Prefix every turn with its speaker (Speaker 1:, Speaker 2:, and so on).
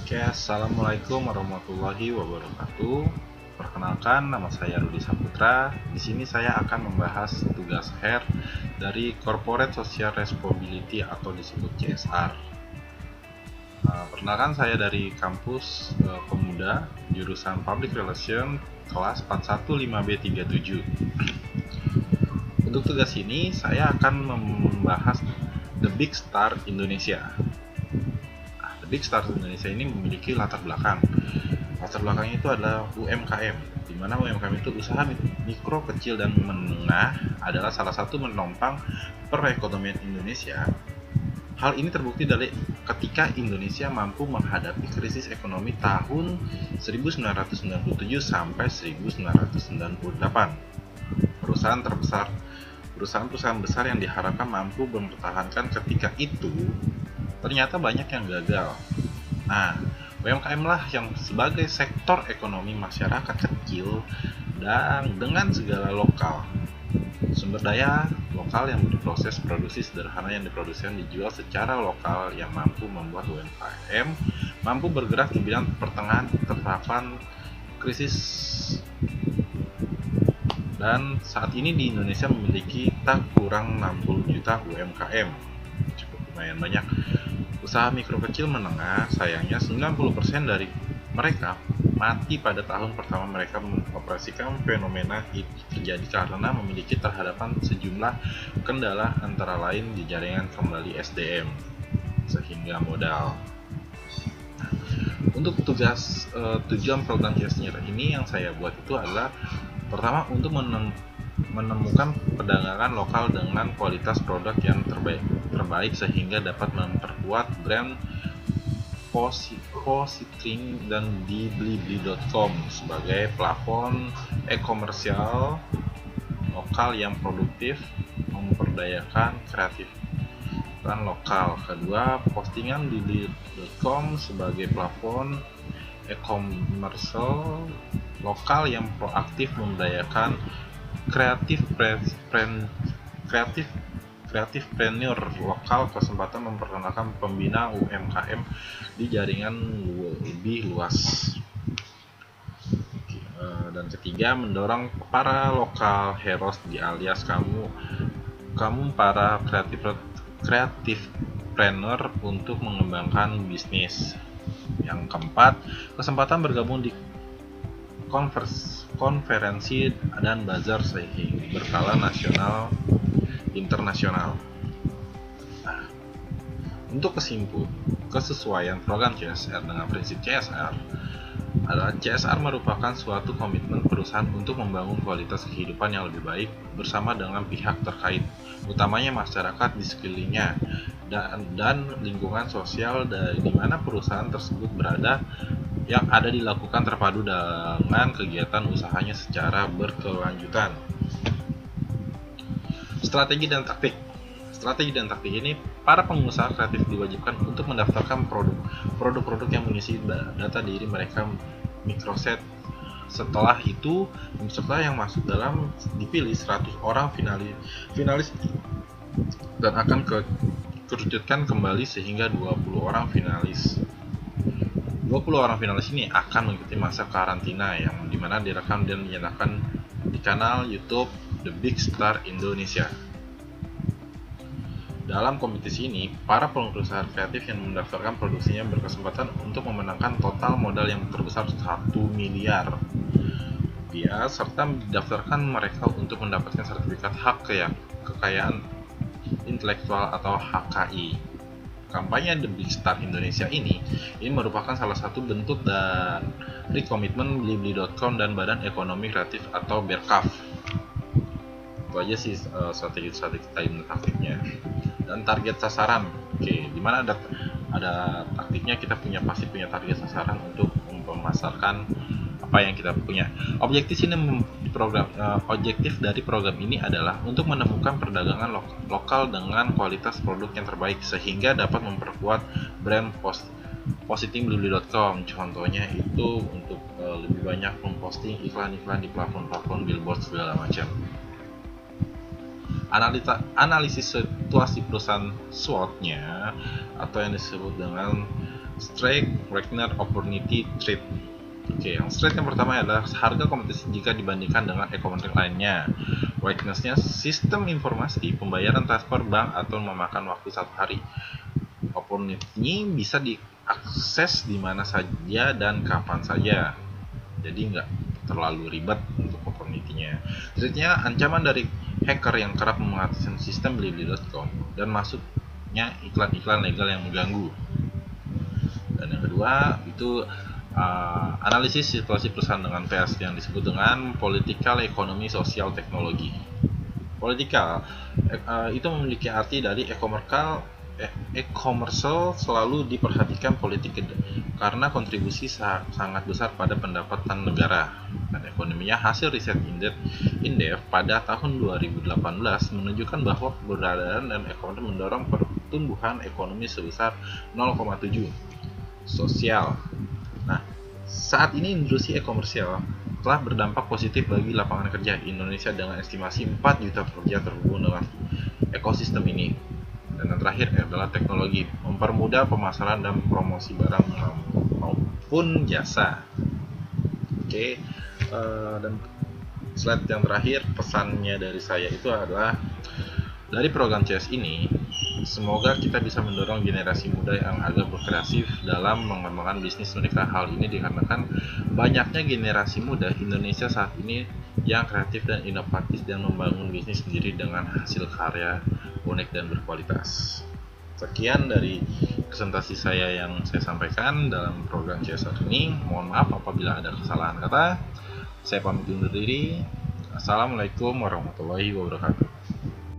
Speaker 1: Oke, assalamualaikum warahmatullahi wabarakatuh. Perkenalkan, nama saya Rudi Saputra. Di sini saya akan membahas tugas HR dari Corporate Social Responsibility atau disebut CSR. Perkenalkan, saya dari kampus Pemuda, jurusan Public Relations, kelas 415B37. Untuk tugas ini, saya akan membahas The Big Star Indonesia. Big Star Indonesia ini memiliki latar belakang. Latar belakangnya itu adalah UMKM, di mana UMKM itu usaha mikro, kecil, dan menengah adalah salah satu menopang perekonomian Indonesia. Hal ini terbukti dari ketika Indonesia mampu menghadapi krisis ekonomi tahun 1997 sampai 1998. Perusahaan-perusahaan besar yang diharapkan mampu mempertahankan ketika itu ternyata banyak yang gagal. Nah, UMKM lah yang sebagai sektor ekonomi masyarakat kecil dan dengan segala lokal sumber daya lokal yang berproses produksi sederhana yang diproduksi dan dijual secara lokal yang mampu membuat UMKM mampu bergerak di bidang pertengahan terapan krisis. Dan saat ini di Indonesia memiliki tak kurang 60 juta UMKM, cukup lumayan banyak. Usaha mikro kecil menengah, sayangnya 90% dari mereka mati pada tahun pertama mereka mengoperasikan. Fenomena itu terjadi karena memiliki terhadapan sejumlah kendala, antara lain di jaringan kembali SDM sehingga modal. Untuk tujuan program CSR ini yang saya buat itu adalah pertama untuk menemukan perdagangan lokal dengan kualitas produk yang terbaik sehingga dapat memperkuat brand positioning dan di blibli.com sebagai platform e-komersial lokal yang produktif, memperdayakan kreatif dan lokal. Kedua, postingan di blibli.com sebagai platform e-komersial lokal yang proaktif, memberdayakan kreatifpreneur lokal, kesempatan memperkenalkan pembina UMKM di jaringan lebih luas. Dan ketiga, mendorong para lokal heroes alias kamu para kreatifpreneur untuk mengembangkan bisnis. Yang keempat, kesempatan bergabung di konferensi dan bazar sehingga berskala nasional internasional. Nah, untuk kesesuaian program CSR dengan prinsip CSR adalah CSR merupakan suatu komitmen perusahaan untuk membangun kualitas kehidupan yang lebih baik bersama dengan pihak terkait, utamanya masyarakat di sekelilingnya dan lingkungan sosial di mana perusahaan tersebut berada, yang ada dilakukan terpadu dengan kegiatan usahanya secara berkelanjutan. Strategi dan taktik ini, para pengusaha kreatif diwajibkan untuk mendaftarkan produk-produk yang mengisi data diri mereka microset. Setelah itu, peserta yang masuk dalam dipilih 100 orang finalis dan akan kerucutkan kembali sehingga 20 orang finalis. 20 orang finalis ini akan mengikuti masa karantina yang dimana direkam dan dinyatakan di kanal YouTube The Big Star Indonesia. Dalam kompetisi ini, para pengusaha kreatif yang mendaftarkan produksinya berkesempatan untuk memenangkan total modal yang terbesar 1 miliar rupiah, serta mendaftarkan mereka untuk mendapatkan sertifikat hak kekayaan intelektual atau HKI. Kampanye The Big Star Indonesia ini merupakan salah satu bentuk dari komitmen blibli.com dan Badan Ekonomi Kreatif atau BERKAF. Itu aja sih strategi dan taktiknya. Dan target sasaran, oke, dimana ada taktiknya, kita pasti punya target sasaran untuk memasarkan apa yang kita punya. Objektif dari program ini adalah untuk menemukan perdagangan lokal dengan kualitas produk yang terbaik sehingga dapat memperkuat brand positing blibli.com. Contohnya itu untuk lebih banyak memposting iklan-iklan di platform billboard segala macam. Analisis situasi perusahaan SWOT-nya atau yang disebut dengan Strength, Weakness, Opportunity, Threat. Oke, yang strength yang pertama adalah harga kompetisi jika dibandingkan dengan e-commerce lainnya. Weakness-nya sistem informasi, pembayaran transfer bank atau memakan waktu 1 hari. Opportunity bisa diakses di mana saja dan kapan saja. Jadi nggak terlalu ribet untuk opportunity-nya. Threat-nya ancaman dari hacker yang kerap memanfaatkan sistem blibli.com dan masuknya iklan-iklan legal yang mengganggu. Dan yang kedua itu analisis situasi perusahaan dengan PES yang disebut dengan political, ekonomi, sosial, teknologi. Political itu memiliki arti dari e-commercial selalu diperhatikan politik karena kontribusi sangat besar pada pendapatan negara. Dan ekonominya, hasil riset Indef pada tahun 2018 menunjukkan bahwa keberadaan dan e-commerce mendorong pertumbuhan ekonomi sebesar 0,7. Sosial. Nah, saat ini industri e-komersial telah berdampak positif bagi lapangan kerja Indonesia dengan estimasi 4 juta pekerja terhubung dengan ekosistem ini. Dan yang terakhir adalah teknologi, mempermudah pemasaran dan promosi barang maupun jasa. Oke, dan slide yang terakhir, pesannya dari saya itu adalah dari program CS ini, semoga kita bisa mendorong generasi muda yang agak berkreatif dalam mengembangkan bisnis mereka. Hal ini dikarenakan banyaknya generasi muda Indonesia saat ini yang kreatif dan inovatif dan membangun bisnis sendiri dengan hasil karya unik dan berkualitas. Sekian dari presentasi saya yang saya sampaikan dalam program CS ini. Mohon maaf apabila ada kesalahan kata. Saya pamit undur diri. Assalamualaikum warahmatullahi wabarakatuh.